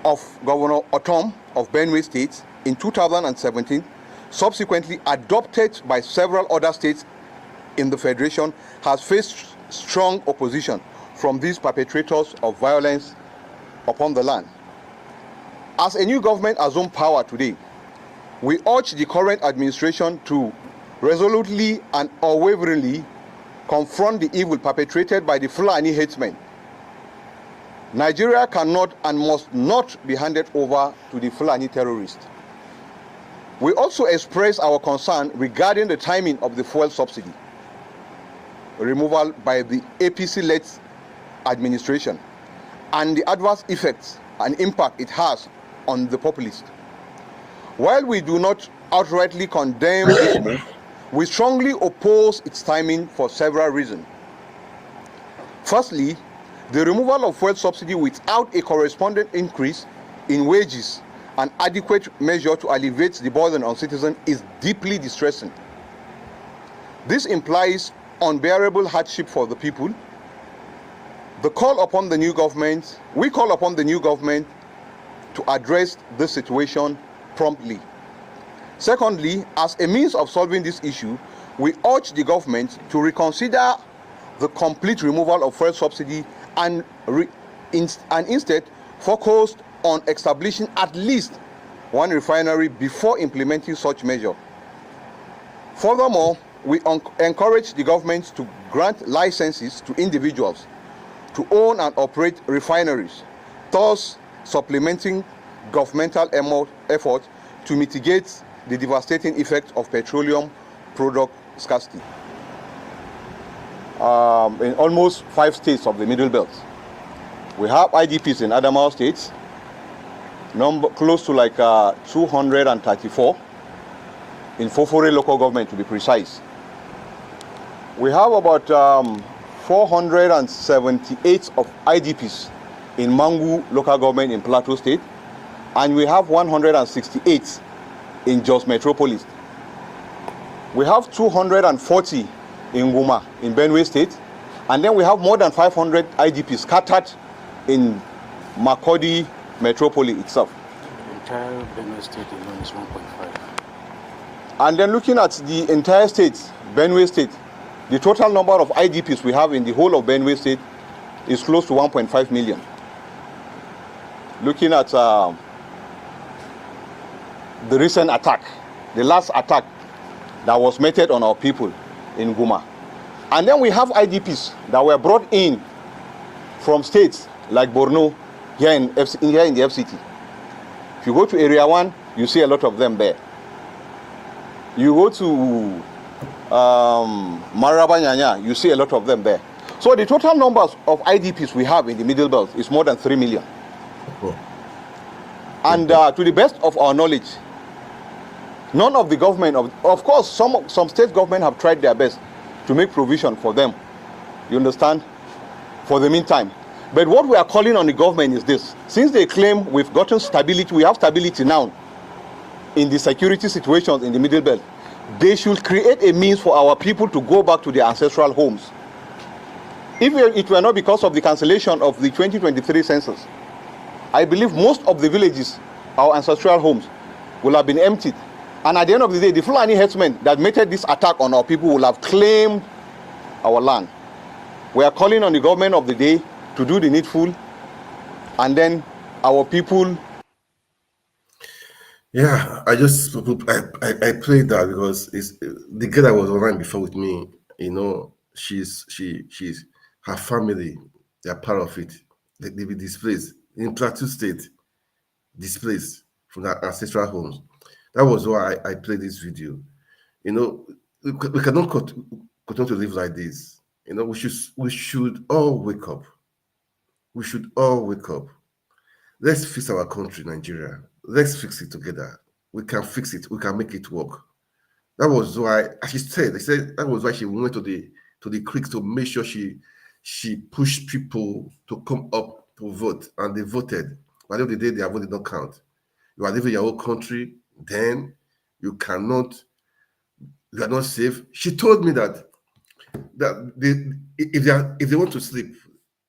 of Governor Otom of Benue State in 2017, subsequently adopted by several other states in the Federation, has faced strong opposition from these perpetrators of violence upon the land. As a new government assumes power today, we urge the current administration to resolutely and unwaveringly confront the evil perpetrated by the Fulani headsmen. Nigeria cannot and must not be handed over to the Fulani terrorists. We also express our concern regarding the timing of the fuel subsidy removal by the APC-led administration and the adverse effects and impact it has on the populace. While we do not outrightly condemn this move, we strongly oppose its timing for several reasons. Firstly, the removal of fuel subsidy without a corresponding increase in wages and adequate measure to alleviate the burden on citizens is deeply distressing. This implies unbearable hardship for the people. We call upon the new government to address this situation promptly. Secondly, as a means of solving this issue, we urge the government to reconsider the complete removal of fuel subsidy and instead focus on establishing at least one refinery before implementing such measure. Furthermore, we encourage the government to grant licenses to individuals to own and operate refineries, thus supplementing governmental effort to mitigate the devastating effect of petroleum product scarcity. In almost 5 states of the Middle Belt, we have IDPs in Adamawa states, close to like 234 in Fofore local government to be precise. We have about 478 of IDPs in Mangu local government in Plateau State, and we have 168 in Jos Metropolis. We have 240 in Guma in Benue State, and then we have more than 500 IDPs scattered in Makurdi Metropolis itself. The entire Benue State alone is 1.5. And then looking at the entire state, Benue State, the total number of IDPs we have in the whole of Benue State is close to 1.5 million. Looking at the recent attack, the last attack that was meted on our people in Guma. And then we have IDPs that were brought in from states like Borno here in the FCT. If you go to Area 1, you see a lot of them there. You go to Marabanyanya, you see a lot of them there. So the total numbers of IDPs we have in the Middle Belt is more than 3 million. And to the best of our knowledge, none of the government, of course, some state government have tried their best to make provision for them, you understand, for the meantime. But what we are calling on the government is this: since they claim we've gotten stability, we have stability now in the security situations in the Middle Belt, they should create a means for our people to go back to their ancestral homes. If it were not because of the cancellation of the 2023 census, I believe most of the villages, our ancestral homes, will have been emptied. And at the end of the day, the Fulani herdsmen that meted this attack on our people will have claimed our land. We are calling on the government of the day to do the needful, and then our people. Yeah, I played that because it's the girl that was online before with me. You know, she's her family. They are part of it. They be displaced in Plateau State, displaced from their ancestral homes. That was why I played this video. You know, we cannot continue to live like this. You know, we should all wake up. We should all wake up. Let's fix our country, Nigeria. Let's fix it together. we can fix it. We can make it work. That was why, as she said, they said that was why she went to the creeks to make sure she pushed people to come up to vote, and they voted. By the end of the day, their vote did not count. You are living in your own country, then you are not safe. She told me that if they want to sleep,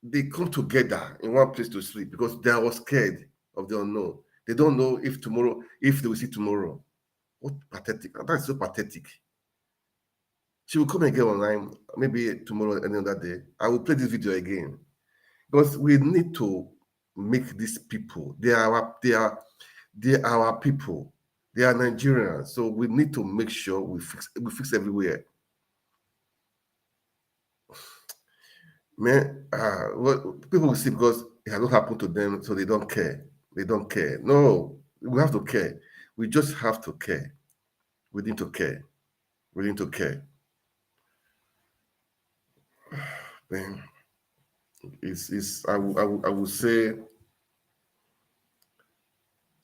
they come together in one place to sleep because they are scared of the unknown. They don't know if they will see tomorrow. What pathetic! That's so pathetic. She will come again online, maybe tomorrow, any other day. I will play this video again because we need to make these people. They are our people. They are Nigerians, so we need to make sure we fix everywhere. Man, what people will see because it has not happened to them, so they don't care. They don't care. No, we have to care. We just have to care. We need to care. We need to care. Man, I will say,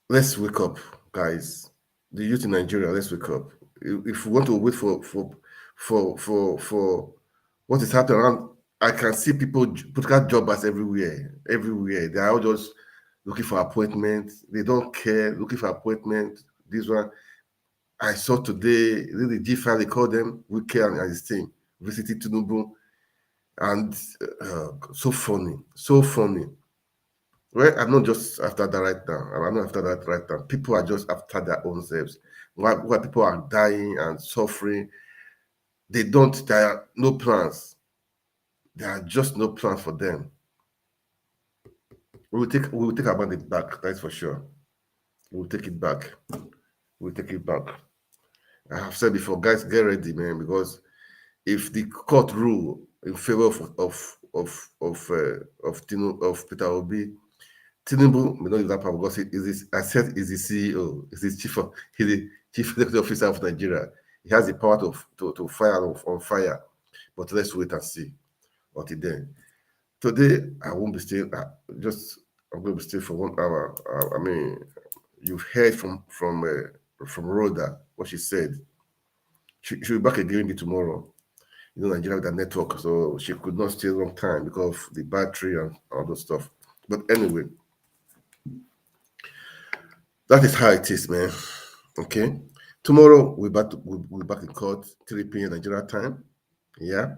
let's wake up, guys. The youth in Nigeria, let's wake up. If we want to wait for what is happening around, I can see people put out jobbers everywhere. Everywhere. They are all just looking for appointments. They don't care, looking for appointments. This one. I saw today, the G5, they call them, Wike and his team, visited Tinubu. And so funny, so funny. Well, I'm not just after that right now. I'm not after that right now. People are just after their own selves. While people are dying and suffering, there are no plans. There are just no plans for them. We will take our money back, that's for sure. We will take it back. We will take it back. I have said before, guys, get ready, man, because if the court rule in favor of Peter Obi, Tinubu may not use that power because he's the CEO, he's the chief executive officer of Nigeria. He has the power to fire on fire. But let's wait and see until then. Today I won't be staying. I'm going to be staying for 1 hour. I mean, you've heard from Rhoda what she said. She'll be back again maybe tomorrow. Nigeria with a network, so she could not stay a long time because of the battery and all those stuff. But anyway, that is how it is, man. Okay. Tomorrow we're back in court, 3 p.m. Nigeria time. Yeah.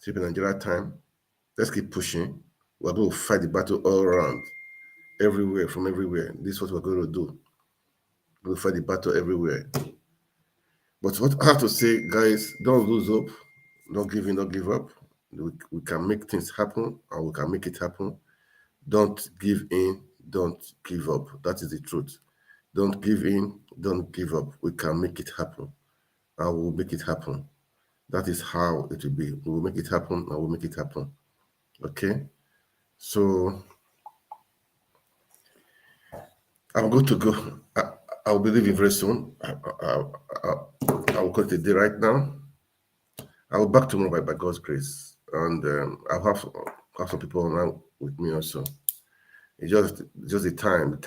3 p.m. Nigeria time. Let's keep pushing. We're going to fight the battle all around. Everywhere, from everywhere. This is what we're going to do. We'll fight the battle everywhere. But what I have to say, guys, don't lose hope. Don't give in, don't give up. We can make things happen, and we can make it happen. Don't give in, don't give up. That is the truth. Don't give in, don't give up. We can make it happen, and we'll make it happen. That is how it will be. We will make it happen, and we'll make it happen. Okay? So, I'm going to go. I'll be leaving very soon. I will cut the day right now. I will be back tomorrow by God's grace, and I'll have some people around with me also. It's just the time. The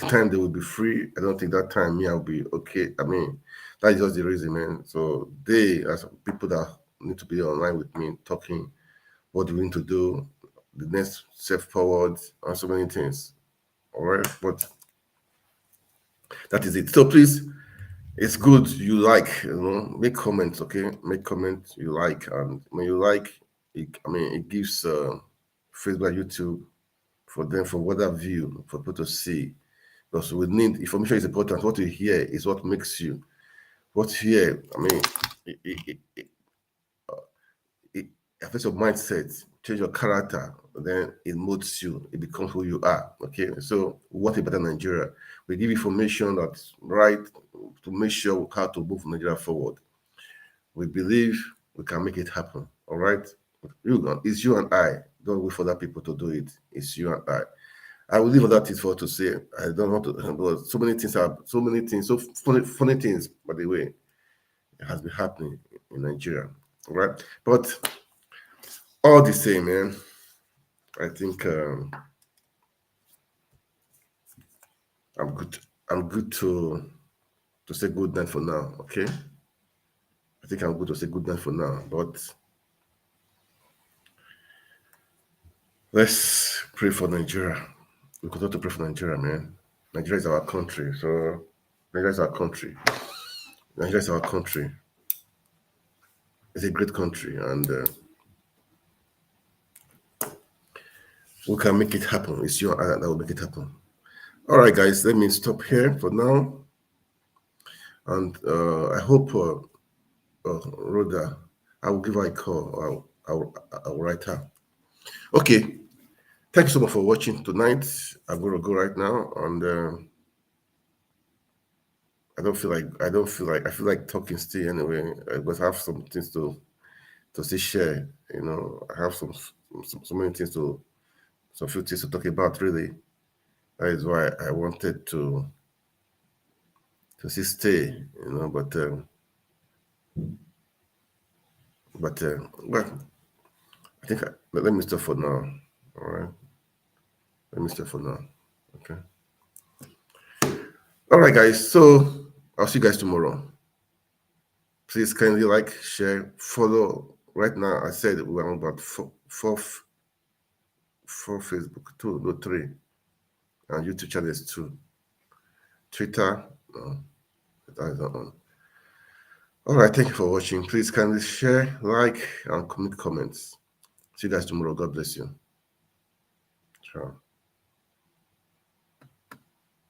time they will be free. I don't think that time I'll be okay. I mean, that's just the reason, man. So they are some people that need to be online with me, talking what we need to do, the next step forward, and so many things. All right, but that is it. So please, it's good you make comments, okay? Make comments you like, and when you like, it gives Facebook, YouTube for them for whatever view for people to see, because we need information is important. What you hear is what makes you. What you hear, it affects your mindset, change your character, then it molds you, it becomes who you are. Okay, so what about Nigeria? We give information that's right to make sure how to move Nigeria forward. We believe we can make it happen. All right, it's you and I. Don't wait for other people to do it. It's you and I. I will leave all that for to say. I don't want to. But so many things, so funny things. By the way, it has been happening in Nigeria. All right, but all the same, man. I think I'm good. I'm good to say good night for now. Okay, I think I'm good to say good night for now. But let's pray for Nigeria. We continue to pray for Nigeria, man. Nigeria is our country. So Nigeria is our country. Nigeria is our country. It's a great country, and we can make it happen. It's you and I that will make it happen. All right, guys, let me stop here for now. And I hope Rhoda, I will give her a call. I'll write her. Okay. Thank you so much for watching tonight. I'm going to go right now. And I feel like talking still anyway. Because I have some things to still share. You know, I have so many things some few things to talk about, really. That is why I wanted to still stay, you know, but well, I think let me stop for now. All right, let me stop for now. Okay. All right, guys. So I'll see you guys tomorrow. Please kindly like, share, follow. Right now, I said we're on about four Facebook, 2, no 3, and YouTube channels 2. Twitter, no, that is not on. All right, thank you for watching. Please kindly share, like, and comment comments. See you guys tomorrow. God bless you. Ciao.